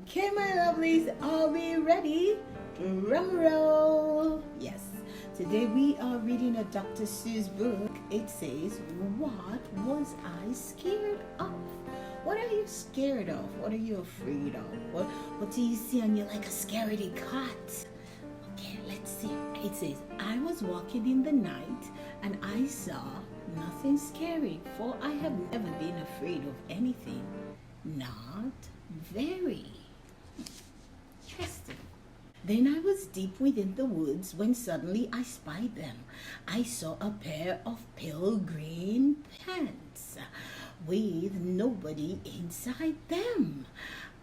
Okay, my lovelies, are we ready? Drum roll. Yes. Today we are reading a Dr. Seuss book. It says, "What was I scared of?" What are you scared of? What are you afraid of? What do you see on you like a scaredy cat? Okay, let's see. It says, "I was walking in the night and I saw nothing scary, for I have never been afraid of anything. Not very." Interesting. Then I was deep within the woods when suddenly I spied them. I saw a pair of pale green pants with nobody inside them.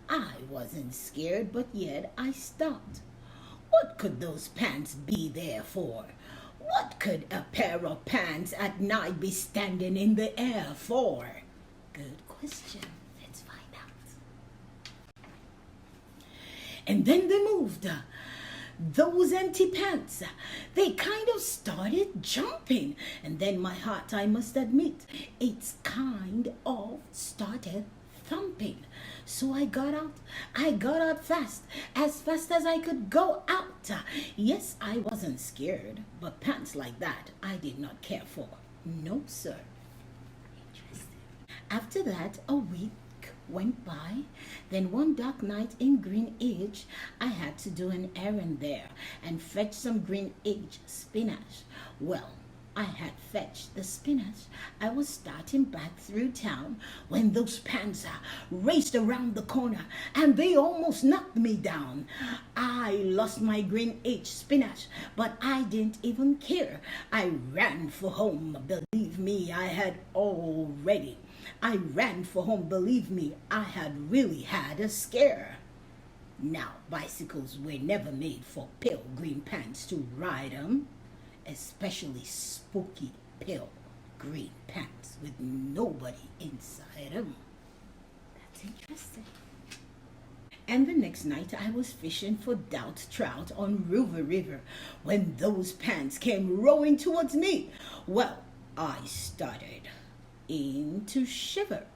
I wasn't scared, but yet I stopped. What could those pants be there for? What could a pair of pants at night be standing in the air for? Good question. Let's find out. And then they moved. Those empty pants, they kind of started jumping. And then my heart, I must admit, it's kind of started thumping. So I got out fast as I could go out. Yes, I wasn't scared, but pants like that I did not care for. No, sir. Interesting. After that, a week went by. Then one dark night in Greenwich, I had to do an errand there and fetch some Greenwich spinach. Well, I had fetched the spinach. I was starting back through town when those pants raced around the corner and they almost knocked me down. I lost my Greenwich spinach, but I didn't even care. I ran for home. Believe me, I ran for home. Believe me, I had really had a scare. Now, bicycles were never made for pale green pants to ride 'em, especially spooky pale green pants with nobody inside 'em. That's interesting. And the next night I was fishing for doubt trout on River River when those pants came rowing towards me. Well, I started to shiver.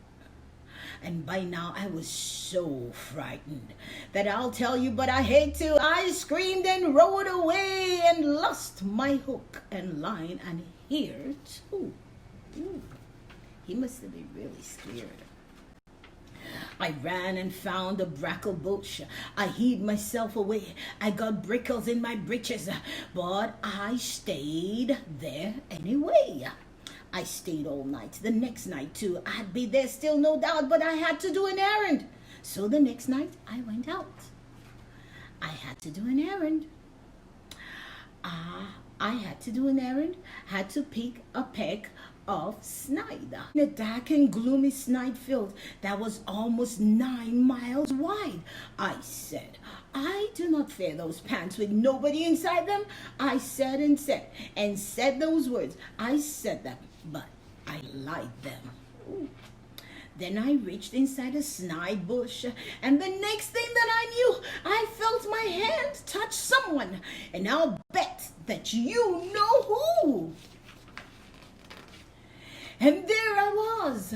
And by now I was so frightened that I'll tell you, but I hate to. I screamed and rowed away and lost my hook and line and here too. Ooh, he must have been really scared. I ran and found a brackle bush. I hid myself away. I got brickles in my breeches, but I stayed there anyway. I stayed all night. The next night too. I'd be there still, no doubt, but I had to do an errand. So the next night I went out. I had to do an errand. Had to pick a peck of snide in a dark and gloomy snide field that was almost 9 miles wide. I said, "I do not fear those pants with nobody inside them." I said those words. I said them, but I lied them. Ooh. Then I reached inside a snide bush, and the next thing that I knew, I felt my hand touch someone, and I'll bet that you know who. And there I was,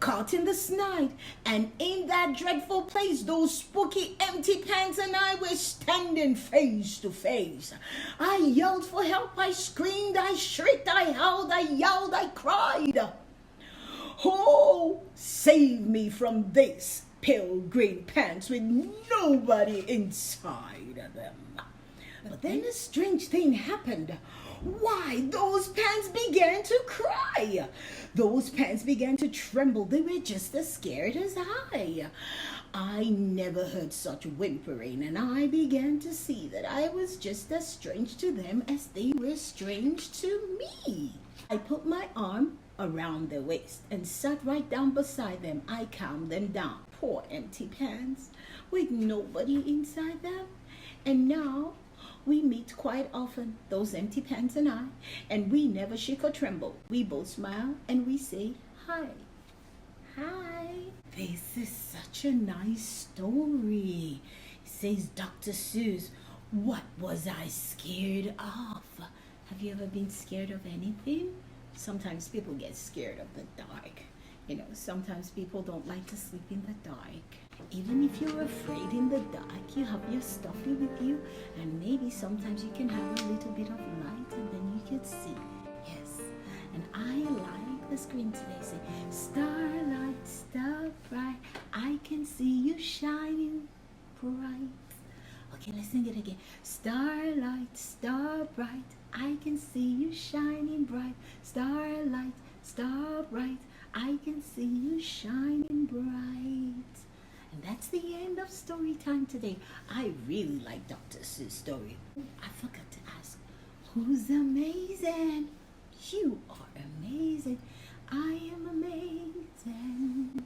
caught in the snide, and in that dreadful place, those spooky empty pants and I were standing face to face. I yelled for help, I screamed, I shrieked, I howled, I yelled, I cried. Oh, save me from this pale green pants with nobody inside of them. But then a strange thing happened. Why, those pants began to cry. Those pants began to tremble. They were just as scared as I. I never heard such whimpering, and I began to see that I was just as strange to them as they were strange to me. I put my arm around their waist and sat right down beside them. I calmed them down. Poor empty pants with nobody inside them. And now we meet quite often, those empty pants and I, and we never shake or tremble. We both smile and we say hi. Hi. This is such a nice story, says Dr. Seuss. What was I scared of? Have you ever been scared of anything? Sometimes people get scared of the dark. Sometimes people don't like to sleep in the dark. Even if you're afraid in the dark, you have your stuffy with you, and maybe sometimes you can have a little bit of light and then you can see. Yes. And I like the screen today. Say, starlight, star bright, I can see you shining bright. Okay, let's sing it again. Starlight, star bright, I can see you shining bright. Starlight, star bright, I can see you shining bright. And that's the end of story time today. I really like Dr. Seuss' story. I forgot to ask, who's amazing? You are amazing. I am amazing.